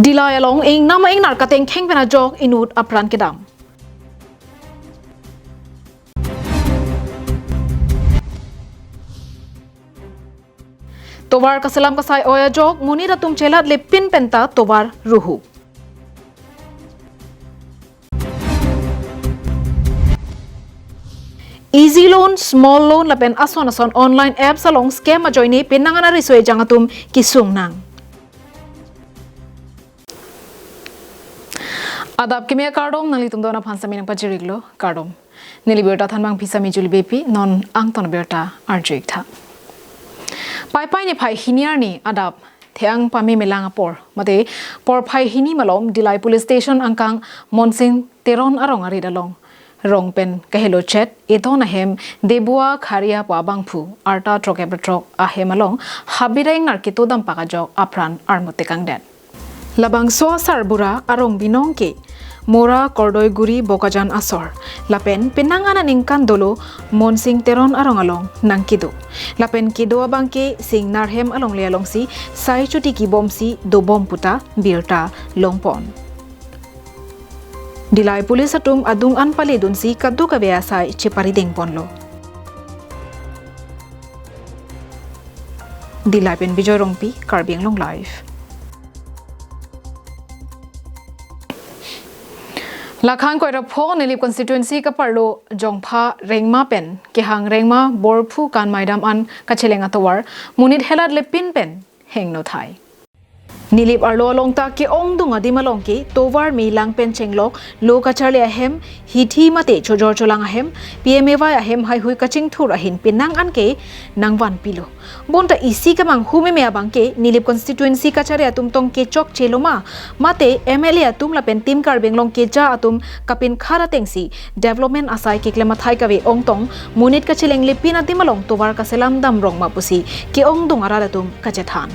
Dilay along ing nama ing narkateng keng pena jok inut apran kedam. Tovar kasalam kasai oya jok muni ratum chelat lepin penta tovar ruhu. Easy loan, small loan lapen ason online apps along scam a join penangana risoi jangatum kisung nang. Adap kimia kardom nalitum dona phansa minang pajiriglo kardom. Nili berta thanbang visa mi juli bepi non angton berta arjik tha. Pai ni phai hiniar ni adap theang pami melang apor mate por phai hini malom Dilay police station angkang monsing teron arong ari dalong. Rong pen kahelo chat edon ahem debua kharia pa bangphu arta trok ebetrok ahem along habiraing narkito dam pakajok apran armote kangden. Labang so sarbura arong binong ke mora kordoi guri bokajan asor lapen penangana ningkan dolo monsing teron arong along nangkido lapen kido abangke sing narhem along le along si sai chuti ki bomsi do bom puta birta longpon. Dilay police atum adung anpali dun si kaddu kabea sai chepari ding ponlo. Dilay pen bijoy rongpi Karbiang long live. Lakhan koi rapho nilip constituency ka parlo jongpha rengma pen kehang rengma borphu kan maidam an kachelenga towar munit helat lepin pen heng no thai. Nilip arlo longta ke ong dunga dimalong ke tovar mi lang pen chenglok lo kacharle ahem hithi mate chojor cholang ahem PMAY ahem hai hui kaching thur ahin pinang an ke nangwan pilo bonta isi kamang hume me abang ke nilip constituency kachare atum tong ke chok cheloma mate MLA atum la pen tim Karbiang long ke ja atum kapin khara tengsi development asai ke klema thai kawe ong tong munit kacheleng lepin adimalong tovar kaselam dam rong ma pusi ke ong dunga atum kachethan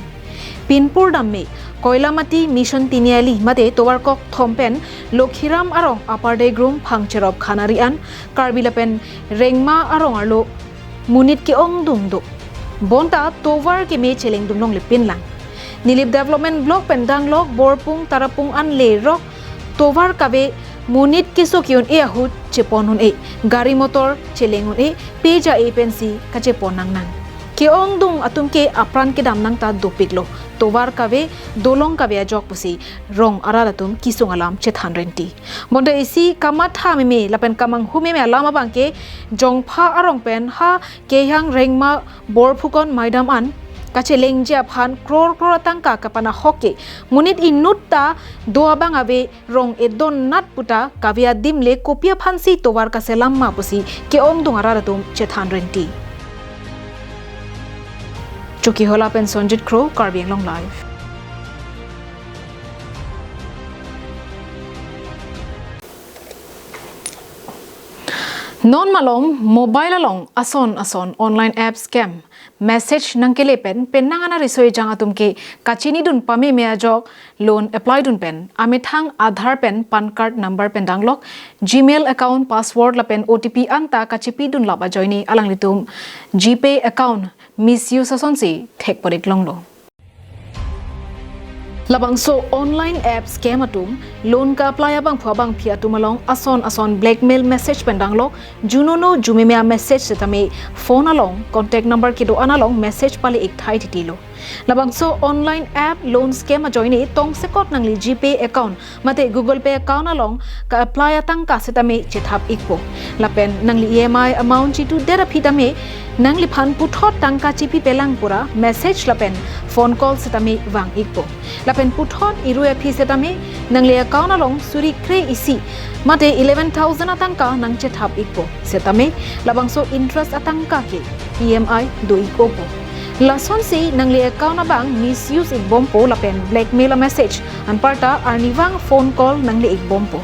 Pinpur damme Koilamati mission tiniali mate tovar kok thompen Lokhiram arong upper day groom phangcherop khanarian Karbilapen rengma arong arlo munit ke ong dungdo bonta tovar ke me cheleng dumlong lepin lang nilip development block pendang lok borpung tarapung an le rok tovar kabe munit ke sokion e ahut cheponun e gari motor chelengun e peja e pensi kachepon nang nang ke ong dung atum ke apran ke dam nang ta dopiklo tovar kave dolong kave ajok pusi rong aralatum kisung alam chethan renti bonda isi kamatha me lapen kamang hume me alama bangke jongpha arong pen ha ke yang rengma borphukon maidam an kache lengje phan kror tangka kapana hoke munit inutta doabang ave rong edon nat puta kavia dimle kopia phansi tovar ka selam ma pusi ke ong dung aralatum chethan renti Chuki hola pen Sonjit Crow Karbiang long live. Non malom mobile along ason online app scam message nangkele pen nangana risoi jang atum ke kachini dun pame mea jok loan apply dun pen amithang Aadhaar pen pan card number pen danglok Gmail account password la pen OTP anta kachipi dun laba joini alang litum GPay account misuse asonsi thek porik longlo labang so online app scam atum loan ka apply abang phawabang phia tumalong ason blackmail message pendanglo junono jumemea message setame phone along contact number kido analong message pali ek thai titilo labang so online app loan scam a join tong sekot nangli GPay account mate Google Pay account along ka apply atang ka setame chethap ikpo lapen nangli EMI amount chitu dera phitame nangli phan puthot tangka chipi pelang pura message lapen phone call setame wang ikpo lapen puthot iru epi setame nangli account along suri kre isi mate 11,000 atangka nang chethap ikpo setame labang so interest atangka ke EMI do ikopo Lason si nangli account abang misuse ik bompo lapen blackmail a message anparta arniwang phone call nangli ik bompo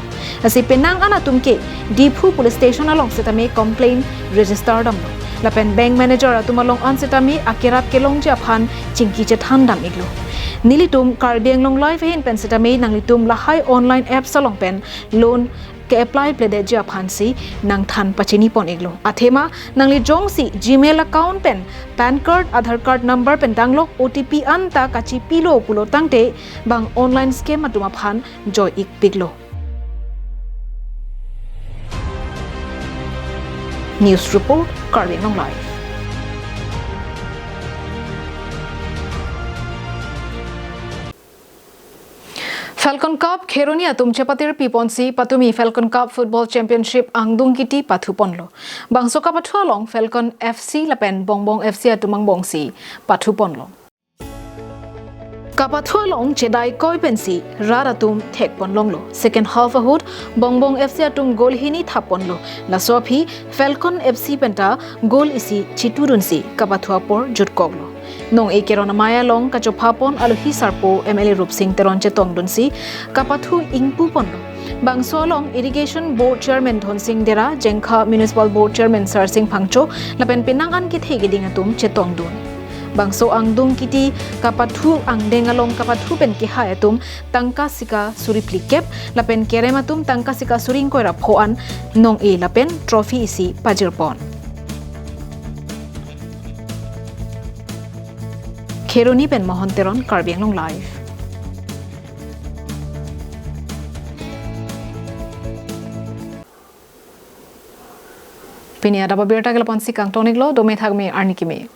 asi penang anatum ke Diphu police station along setame complaint register dam lapen bank manager atumalong an setame akirap kelong japhan chingki che thandam iglo nilitum Karbiang long live hin pen setame nanglitum lahai online app salong pen loan ke apply ple de ja phansi nang than pachini pon eglo athema nangli jong si gmail account pen pan card aadhar card number pen danglok OTP an ta kachi pilo pulo tangte bang online scam atuma phan joy ik piglo News report Karving Long Live Falcon Cup Kheronia tumche patir piponsi patumi Falcon Cup Football Championship angdung kiti pathu ponlo bangso ka pathu long Falcon FC lapen bongbong FC atumang bongsi pathu ponlo kapathu long chedai koi pensi raratum thek ponlong lo second half ahut bongbong FC atum goal hini thaponlo la sofi Falcon FC penta goal isi chiturunsi kapathu apor jutkoglo nong e kerona maya long kachopapon aluhi sarpo MLA Rupsing teronche tongdunsi kapathu ingpu ponlo bangso long irrigation board chairman Dhonsing Dera Jengkha municipal board chairman Sir Singh Phangcho lapen pinang an ki thegi ding atum che tongdun bangso angdung kiti kapathu angdengalong kapathu pen ki hayatum tangka sika suriplikep lapen kerematum tangka sika suring koira phoan nong e lapen trophy isi pajirpon Kheroni pen Mohonteron Karving Long Live Pini Adap Abirta gelapan si kang tonik lo dome thagme arnikime